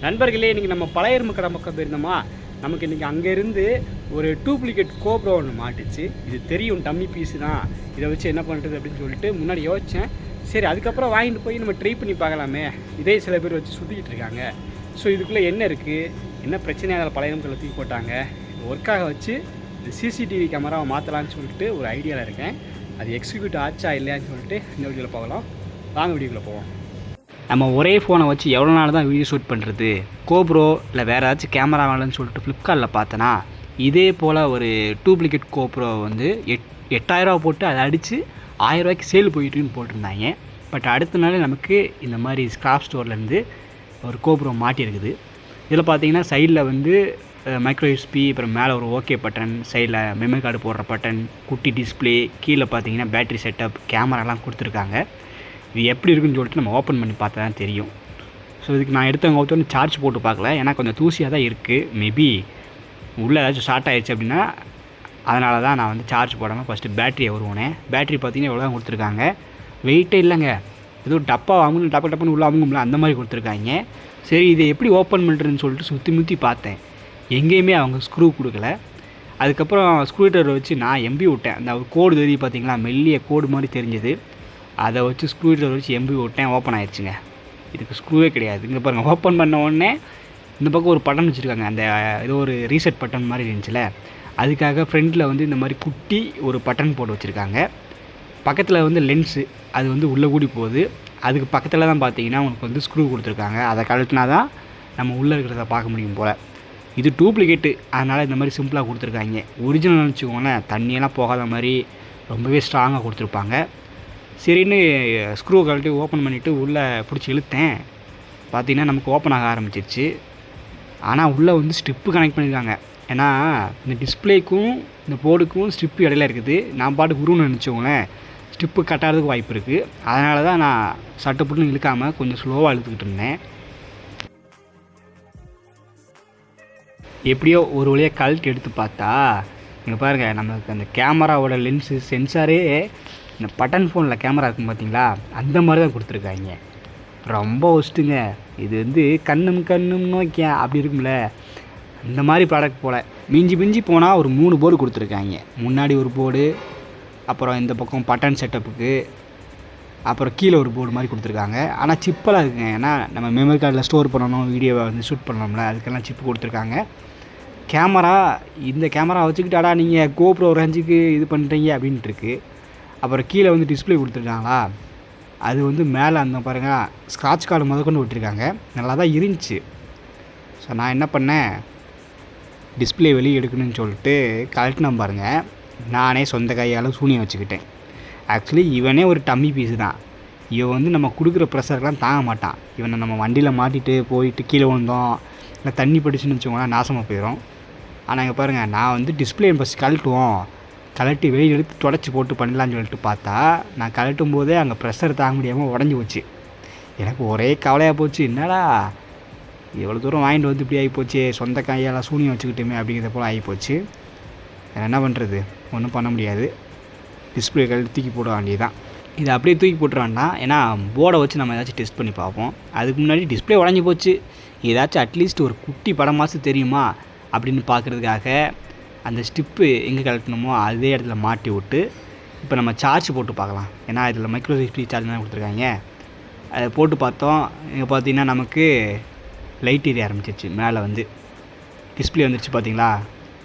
நண்பர்களே, இன்றைக்கி நம்ம பழைய எறும்பு கடை பக்கம் போயிருந்தோமா. நமக்கு இன்றைக்கி அங்கேருந்து ஒரு டூப்ளிகேட் கோப்ரோ ஒன்று மாட்டுச்சு. இது தெரியும், டம்மி பீஸு தான், இதை வச்சு என்ன பண்ணுறது அப்படின்னு சொல்லிட்டு முன்னாடி யோசித்தேன். சரி, அதுக்கப்புறம் வாங்கிட்டு போய் நம்ம ட்ரை பண்ணி பார்க்கலாமே. இதே சில பேர் வச்சு சுற்றிக்கிட்டு இருக்காங்க. ஸோ இதுக்குள்ளே என்ன இருக்குது, என்ன பிரச்சனையாக அதில் பழைய எறும்புகளை தூக்கி போட்டாங்க, ஒர்க்காக வச்சு இந்த சிசிடிவி கேமராவை மாற்றலான்னு சொல்லிட்டு ஒரு ஐடியாவில் இருக்கேன். அது எக்ஸிக்யூட் ஆச்சா இல்லையான்னு சொல்லிட்டு இந்த வீடியோவில் பார்க்கலாம். வாங்க வீடியோக்குள்ளே போவோம். நம்ம ஒரே ஃபோனை வச்சு எவ்வளோ நாள் தான் வீடியோ ஷூட் பண்ணுறது, கோப்ரோ இல்லை வேறு ஏதாச்சும் கேமரா வேணும்னு சொல்லிட்டு ஃப்ளிப்கார்ட்டில் பார்த்தேன்னா இதே போல் ஒரு டூப்ளிகேட் கோப்ரோ வந்து 8000 போட்டு அதை அடித்து 1000 ரூபாய்க்கு சேல் போயிட்டுன்னு போட்டிருந்தாங்க. பட் அடுத்த நாள் நமக்கு இந்த மாதிரி ஸ்கிராப் ஸ்டோர்லேருந்து ஒரு கோப்ரோ மாட்டியிருக்குது. இதில் பார்த்தீங்கன்னா சைடில் வந்து மைக்ரோ யூஎஸ்பி, அப்புறம் மேலே ஒரு ஓகே பட்டன், சைடில் மெமரி கார்டு போடுற பட்டன், குட்டி டிஸ்பிளே, கீழே பார்த்தீங்கன்னா பேட்ரி செட்டப், கேமராலாம் கொடுத்துருக்காங்க. இது எப்படி இருக்குன்னு சொல்லிட்டு நம்ம ஓப்பன் பண்ணி பார்த்தா தான் தெரியும். ஸோ இதுக்கு நான் எடுத்தவங்க சார்ஜ் போட்டு பார்க்கல, ஏன்னா கொஞ்சம் தூசியாக தான் இருக்குது. மேபி உள்ளே ஏதாச்சும் ஷார்ட் ஆகிடுச்சு அப்படின்னா அதனால தான் நான் வந்து சார்ஜ் போடாமல் ஃபஸ்ட்டு பேட்டரியை வருவோனே. பேட்டரி பார்த்தீங்கன்னா எவ்வளோ தான் கொடுத்துருக்காங்க, வெயிட்டே இல்லைங்க. ஏதோ டப்பா வாங்கணும், டப்புன்னு உள்ளே வாங்கும்ல அந்த மாதிரி கொடுத்துருக்காங்க. சரி, இதை எப்படி ஓப்பன் பண்ணுறதுன்னு சொல்லிட்டு சுற்றி முற்றி பார்த்தேன். எங்கேயுமே அவங்க ஸ்க்ரூ கொடுக்கல. அதுக்கப்புறம் ஸ்க்ரூ ட்ரைவர் வச்சு நான் எம்பி விட்டேன். அந்த கோடு தெரியுது பார்த்தீங்களா, மெல்லிய கோடு மாதிரி தெரிஞ்சது, அதை வச்சு ஸ்க்ரூ ட்ரைவர் வச்சு எம்பி விட்டேன். ஓப்பன் ஆயிடுச்சுங்க. இதுக்கு ஸ்க்ரூவே கிடையாது. இங்கே பாருங்கள், ஓப்பன் பண்ண உடனே இந்த பக்கம் ஒரு பட்டன் வச்சுருக்காங்க. அந்த ஏதோ ஒரு ரீசெட் பட்டன் மாதிரி இருந்துச்சுல, அதுக்காக ஃப்ரண்ட்டில் வந்து இந்த மாதிரி குட்டி ஒரு பட்டன் போட்டு வச்சுருக்காங்க. பக்கத்தில் வந்து லென்ஸு, அது வந்து உள்ளே கூடி போகுது. அதுக்கு பக்கத்தில் தான் பார்த்தீங்கன்னா உங்களுக்கு வந்து ஸ்க்ரூ கொடுத்துருக்காங்க. அதை கழட்டினா தான் நம்ம உள்ளே இருக்கிறத பார்க்க முடியும் போல். இது டூப்ளிகேட்டு, அதனால் இந்த மாதிரி சிம்பிளாக கொடுத்துருக்காங்க. ஒரிஜினல் வச்சுக்கோங்களேன், தண்ணியெல்லாம் போகாத மாதிரி ரொம்பவே ஸ்ட்ராங்காக கொடுத்துருப்பாங்க. சரின்னு ஸ்க்ரூ கழட்டி ஓப்பன் பண்ணிவிட்டு உள்ளே பிடிச்சி இழுத்தேன். பார்த்திங்கன்னா நமக்கு ஓப்பன் ஆக ஆரம்பிச்சிருச்சு. ஆனால் உள்ளே வந்து ஸ்ட்ரிப்பு கனெக்ட் பண்ணியிருக்காங்க. ஏன்னா இந்த டிஸ்பிளேக்கும் இந்த போர்டுக்கும் ஸ்ட்ரிப்பு இடையில இருக்குது. நான் பாட்டுக்கு உருன்னு நினச்சோங்களேன், ஸ்ட்ரிப்பு கட்டாகிறதுக்கு வாய்ப்பு இருக்குது. அதனால தான் நான் சட்டுப்புட்டுன்னு இழுக்காமல் கொஞ்சம் ஸ்லோவாக இழுத்துக்கிட்டு இருந்தேன். எப்படியோ ஒரு வழியாக கழட்டி எடுத்து பார்த்தா இங்கே பாருங்கள், நமக்கு அந்த கேமராவோட லென்ஸு சென்சாரே இந்த பட்டன் ஃபோனில் கேமரா இருக்கும் பார்த்தீங்களா, அந்த மாதிரி தான் கொடுத்துருக்காங்க. ரொம்ப ஒஸ்ட்டுங்க. இது வந்து கண்ணும் நோக்கியா அப்படி இருக்கும்ல, இந்த மாதிரி ப்ராடக்ட் போல். மிஞ்சி போனால் ஒரு 3 போர்டு கொடுத்துருக்காங்க. முன்னாடி ஒரு போர்டு, அப்புறம் இந்த பக்கம் பட்டன் செட்டப்புக்கு, அப்புறம் கீழே ஒரு போர்டு மாதிரி கொடுத்துருக்காங்க. ஆனால் சிப்பெல்லாம் இருக்குங்க. ஏன்னா நம்ம மெமரி கார்டில் ஸ்டோர் பண்ணணும், வீடியோவை வந்து ஷூட் பண்ணணும்ல, அதுக்கெல்லாம் சிப்பு கொடுத்துருக்காங்க. கேமரா, இந்த கேமரா வச்சுக்கிட்டாடா நீங்கள் கோப்ரோ ரேஞ்சுக்கு இது பண்ணுறீங்க அப்படின்ட்டு இருக்குது. அப்புறம் கீழே வந்து டிஸ்பிளே கொடுத்துருக்காங்களா, அது வந்து மேலே அந்த பாருங்கள் ஸ்க்ராட்ச் கார்டு முதற்கொண்டு விட்டுருக்காங்க. நல்லா தான் இருந்துச்சு. ஸோ நான் என்ன பண்ணேன், டிஸ்பிளே வெளியே எடுக்கணும்னு சொல்லிட்டு கழட்டினேன் பாருங்கள். நானே சொந்த கையால் சூனியம் வச்சுக்கிட்டேன். ஆக்சுவலி இவனே ஒரு டம்மி பீஸு தான். இவன் வந்து நம்ம கொடுக்குற ப்ரெஷருக்கெலாம் தாங்க மாட்டான். இவனை நம்ம வண்டியில் மாட்டிட்டு போயிட்டு கீழே விழுந்தோம், இல்லை தண்ணி படிச்சுன்னு வச்சுக்கோங்களேன், நாசமாக போயிடும். ஆனால் இங்கே பாருங்கள், நான் வந்து டிஸ்பிளே ஃபஸ்ட் கழட்டி வெளியே எடுத்து தொடச்சி போட்டு பண்ணலான்னு சொல்லிட்டு பார்த்தா, நான் கழட்டும் போதே அங்கே ப்ரெஷர் தாங்க முடியாமல் உடஞ்சி போச்சு. எனக்கு ஒரே கவலையாக போச்சு. என்னடா எவ்வளோ தூரம் வாங்கிட்டு வந்து இப்படி ஆகிப்போச்சு, சொந்த கையால் சூனியம் வச்சுக்கிட்டுமே அப்படிங்கிறத போல் ஆகிப்போச்சு. என்ன பண்ணுறது, ஒன்றும் பண்ண முடியாது. டிஸ்பிளே கழட்டி தூக்கி போட வேண்டியதுதான். இதை அப்படியே தூக்கி போட்டுற வேண்டாம், ஏன்னா போர்டை வச்சு நம்ம ஏதாச்சும் டெஸ்ட் பண்ணி பார்ப்போம். அதுக்கு முன்னாடி டிஸ்பிளே உடஞ்சி போச்சு, ஏதாச்சும் அட்லீஸ்ட் ஒரு குட்டி படமாச்சு தெரியுமா அப்படின்னு பார்க்குறதுக்காக அந்த ஸ்டிப்பு எங்கே கழட்டணுமோ அதே இடத்துல மாட்டி விட்டு இப்போ நம்ம சார்ஜ் போட்டு பார்க்கலாம். ஏன்னா இதில் மைக்ரோ யூஎஸ்பி சார்ஜ் தான் கொடுத்துருக்காங்க. அதை போட்டு பார்த்தோம். இங்கே பார்த்தீங்கன்னா நமக்கு லைட் எரிய ஆரம்பிச்சிருச்சு. மேலே வந்து டிஸ்பிளே வந்துருச்சு பார்த்தீங்களா.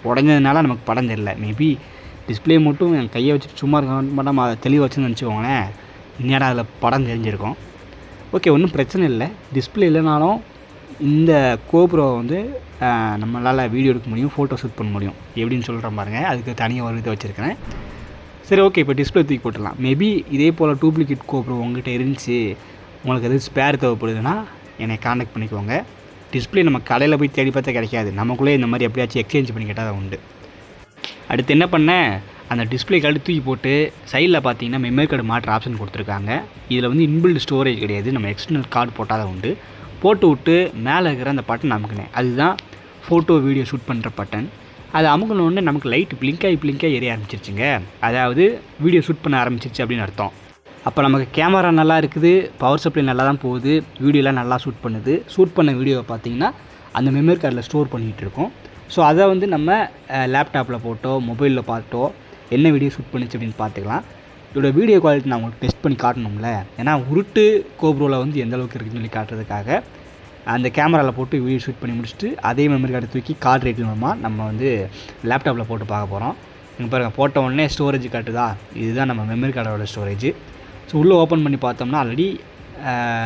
உடஞ்சதுனால நமக்கு படம் தெரியல. மேபி டிஸ்பிளே மட்டும் என் கையை வச்சுட்டு சும்மா இருக்க மாட்டோம், அதை தெளிவாக வச்சுன்னு நினச்சிக்கோங்களேன், இன்னும் அதில் படம் தெரிஞ்சிருக்கும். ஓகே, ஒன்றும் பிரச்சனை இல்லை. டிஸ்பிளே இல்லைனாலும் இந்த கோப்ரோ வந்து நம்மளால் வீடியோ எடுக்க முடியும், ஃபோட்டோ ஷூட் பண்ண முடியும். எப்படின்னு சொல்கிறேன் பாருங்கள். அதுக்கு தனியாக ஒரு இதை வச்சுருக்கேன். சரி, ஓகே, இப்போ டிஸ்பிளே தூக்கி போட்டுடலாம். மேபி இதே போல் டூப்ளிகேட் கோப்ரோ உங்கள்கிட்ட இருந்துச்சு, உங்களுக்கு எதுவும் ஸ்பேர் தேவைப்படுதுன்னா என்னை கான்டாக்ட் பண்ணிக்கோங்க. டிஸ்பிளே நம்ம கடையில் போய் தேடி பார்த்தா கிடைக்காது. நமக்குள்ளே இந்த மாதிரி எப்படியாச்சும் எக்ஸ்சேஞ்ச் பண்ணி கேட்டால் தான் உண்டு. அடுத்து என்ன பண்ணேன், அந்த டிஸ்பிளே கழட்டி தூக்கி போட்டு சைடில் பார்த்தீங்கன்னா மெமரி கார்டு மாற்ற ஆப்ஷன் கொடுத்துருக்காங்க. இதில் வந்து இன்பில்ட் ஸ்டோரேஜ் கிடையாது, நம்ம எக்ஸ்டர்னல் கார்டு போட்டால் தான் உண்டு. போட்டு விட்டு மேலே இருக்கிற அந்த பட்டன் அமுக்கினேன். அதுதான் ஃபோட்டோ வீடியோ ஷூட் பண்ணுற பட்டன். அதை அமுக்கணுன்னே நமக்கு லைட் பிளிங்காகி எரிய ஆரம்பிச்சிருச்சுங்க. அதாவது வீடியோ ஷூட் பண்ண ஆரம்பிச்சிருச்சு அப்படின்னு அர்த்தம். அப்போ நமக்கு கேமரா நல்லா இருக்குது, பவர் சப்ளை நல்லா தான் போகுது, வீடியோலாம் நல்லா ஷூட் பண்ணுது. ஷூட் பண்ண வீடியோவை பார்த்திங்கன்னா அந்த மெமரி கார்டில் ஸ்டோர் பண்ணிகிட்டு இருக்கோம். ஸோ அதை வந்து நம்ம லேப்டாப்பில் போட்டோ மொபைலில் பார்த்தோ என்ன வீடியோ ஷூட் பண்ணிச்சு அப்படின்னு பார்த்துக்கலாம். இதோட வீடியோ குவாலிட்டி நான் உங்களுக்கு டெஸ்ட் பண்ணி காட்டணும்ல, ஏன்னா உருட்டு கோப்ரோவில் வந்து எந்த அளவுக்கு இருக்குதுன்னு சொல்லி காட்டுறதுக்காக அந்த கேமராவில் போட்டு வீடியோ ஷூட் பண்ணி முடிச்சுட்டு அதே மெமரி கார்டை தூக்கி கார்டு ரேட்டிங் மூலமாக நம்ம வந்து லேப்டாப்பில் போட்டு பார்க்க போகிறோம். இங்கே பாருங்கள், போட்ட உடனே ஸ்டோரேஜ் காட்டுதா, இதுதான் நம்ம மெமரி கார்டோட ஸ்டோரேஜ். ஸோ உள்ளே ஓப்பன் பண்ணி பார்த்தோம்னா ஆல்ரெடி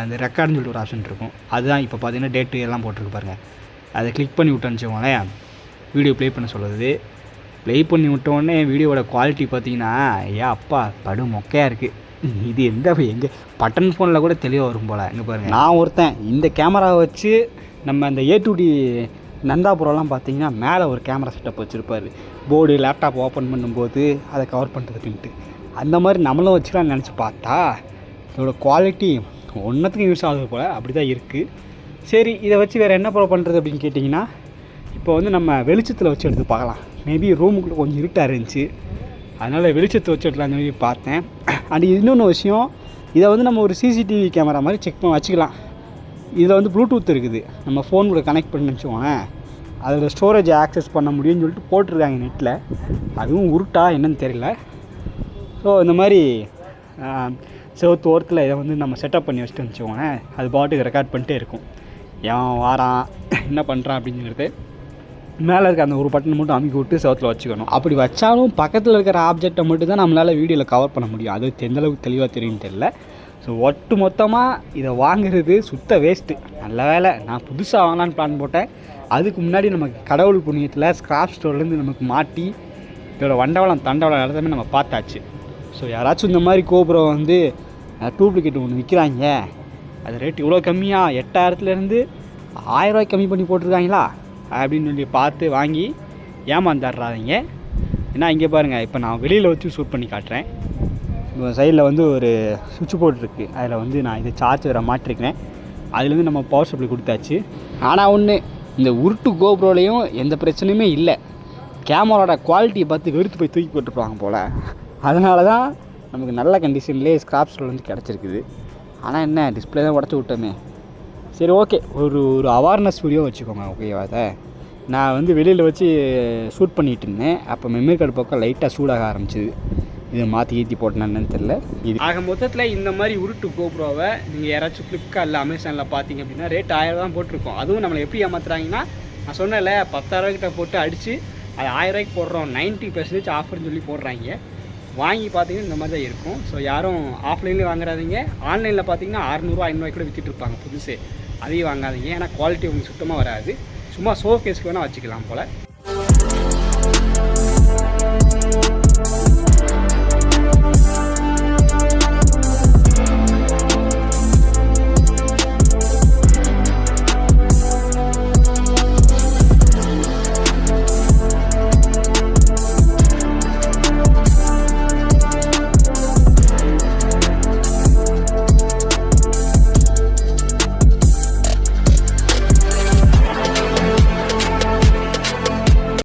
இந்த ரெக்கார்டுன்னு சொல்லிட்டு ஒரு ஆப்ஷன் இருக்கும். அதுதான் இப்போ பார்த்தீங்கன்னா டேட்டு எல்லாம் போட்டிருக்கு பாருங்கள். அதை கிளிக் பண்ணி விட்டோன்னு வச்சுக்கோங்களேன், வீடியோ ப்ளே பண்ண சொல்லுது. ப்ளே பண்ணி விட்டோடனே வீடியோவோட குவாலிட்டி பார்த்தீங்கன்னா ஏன் அப்பா படு மொக்கையாக இருக்குது. இது எங்கே பட்டன் ஃபோனில் கூட தெளிவாக வரும் போல். இங்கே பாருங்கள், நான் ஒருத்தன் இந்த கேமராவை வச்சு நம்ம அந்த A2D நந்தாபுரம்லாம் பார்த்தீங்கன்னா மேலே ஒரு கேமரா செட்டப் வச்சுருப்பார், போர்டு லேப்டாப் ஓப்பன் பண்ணும்போது அதை கவர் பண்ணுறதுக்குன்ட்டு. அந்த மாதிரி நம்மளும் வச்சுக்கலாம்னு நினச்சி பார்த்தா இதோட குவாலிட்டி ஒன்றத்துக்கும் யூஸ் ஆகுது போல், அப்படி தான் இருக்குது. சரி, இதை வச்சு வேறு என்ன பண்ணுறது அப்படின்னு கேட்டிங்கன்னா, இப்போ வந்து நம்ம வெளிச்சத்தில் வச்சு எடுத்து பார்க்கலாம். மேபி ரூமுக்குள்ளே கொஞ்சம் இருட்டாக இருந்துச்சு, அதனால் வெளிச்சத்தை வச்சு எடுக்கலாம்னு சொல்லி பார்த்தேன். அண்ட் இன்னொன்று விஷயம், இதை வந்து நம்ம ஒரு CCTV கேமரா மாதிரி செக் பண்ணி வச்சுக்கலாம். இதில் வந்து ப்ளூடூத் இருக்குது, நம்ம ஃபோன் கூட கனெக்ட் பண்ணி வச்சுக்கோங்க, அதில் ஸ்டோரேஜ் ஆக்சஸ் பண்ண முடியும்னு சொல்லிட்டு போட்டிருக்காங்க நெட்டில். அதுவும் உருட்டா என்னன்னு தெரியல. ஸோ இந்த மாதிரி செவத்து ஓரத்தில் இதை வந்து நம்ம செட்டப் பண்ணி வச்சுட்டு வச்சுக்கோங்களேன், அது பாட்டுக்கு ரெக்கார்ட் பண்ணிட்டே இருக்கும். எவன் வாரான் என்ன பண்ணுறான் அப்படிங்கிறது. மேலே இருக்க அந்த ஒரு பட்டன் மட்டும் அமுக்கி விட்டு செவத்தில் வச்சுக்கணும். அப்படி வச்சாலும் பக்கத்தில் இருக்கிற ஆப்ஜெக்டை மட்டும் தான் நம்மளால் வீடியோவில் கவர் பண்ண முடியும். அது எந்தளவுக்கு தெளிவாக தெரியும்னு தெரியல. ஸோ ஒட்டு மொத்தமாக இதை வாங்குறது சுத்த வேஸ்ட்டு. நல்ல வேலை நான் புதுசாக வாங்கலான்னு பிளான் போட்டேன். அதுக்கு முன்னாடி நமக்கு கடவுள் புண்ணியத்தில் ஸ்கிராப் ஸ்டோர்லேருந்து நமக்கு மாட்டி இதோட வண்டவளம் தண்டவளம் எல்லாத்தையுமே நம்ம பார்த்தாச்சு. ஸோ யாராச்சும் இந்த மாதிரி கோபுரோ வந்து டூப்ளிகேட் ஒன்று விற்கிறாங்க, அது ரேட் இவ்வளோ கம்மியாக 8000லேருந்து 1000 ரூபாய்க்கு கம்மி பண்ணி போட்டிருக்காங்களா அப்படின்னு சொல்லி பார்த்து வாங்கி ஏமாந்துடுறாதீங்க. ஏன்னா இங்கே பாருங்கள், இப்போ நான் வெளியில் வச்சு ஷூட் பண்ணி காட்டுறேன். இப்போ சைடில் வந்து ஒரு சுவிட்ச் போர்டு இருக்குது, அதில் வந்து நான் இதை சார்ஜ் வர மாட்டிருக்கிறேன். அதுலேருந்து நம்ம பவர் சப்ளை கொடுத்தாச்சு. ஆனால் ஒன்று, இந்த உருட்டு கோப்ரோலையும் எந்த பிரச்சனையுமே இல்லை. கேமராவோட குவாலிட்டியை பார்த்து வெறுத்து போய் தூக்கி போட்டுருப்பாங்க போல். அதனால தான் நமக்கு நல்ல கண்டிஷன்லேயே ஸ்கிராப் ஸ்டோர் வந்து கிடச்சிருக்குது. ஆனால் என்ன டிஸ்பிளே தான் உடச்சி விட்டோமே. சரி, ஓகே, ஒரு அவேர்னஸ் வீடியோ வச்சுக்கோங்க, ஓகேவா? அதை நான் வந்து வெளியில் வச்சு ஷூட் பண்ணிகிட்டு இருந்தேன். அப்போ மெமரி கார்டு பக்கம் லைட்டாக சூடாக ஆரம்பிச்சிது. இதை மாற்றி ஏற்றி போட்டேன்னு தெரில. இது ஆக மொத்தத்தில் இந்த மாதிரி உருட்டு கோப்ரோவை நீங்கள் யாராச்சும் ஃப்ளிப்கார்ட்டில் அமேசானில் பார்த்தீங்க அப்படின்னா ரேட் 1000 தான் போட்டிருக்கோம். அதுவும் நம்மளை எப்படி ஏமாத்துறாங்கன்னா, நான் சொன்னேன்ல 10,000 கிட்ட போட்டு அடித்து அது 1000 ரூபாய்க்கு போடுறோம், 90% ஆஃபர்னு சொல்லி போடுறாங்க. வாங்கி பார்த்தீங்கன்னா இந்த மாதிரி தான் இருக்கும். ஸோ யாரும் ஆஃப்லைன்லேயும் வாங்குறாதீங்க. ஆன்லைனில் பார்த்தீங்கன்னா 600 500 கூட விற்றுட்டு இருப்பாங்க புதுசு, அதையும் வாங்காதீங்க. ஏன்னா குவாலிட்டி உங்களுக்கு சுத்தமாக வராது. சும்மா ஷோ கேஸ்க்கு வேணால் வச்சுக்கலாம் போல்.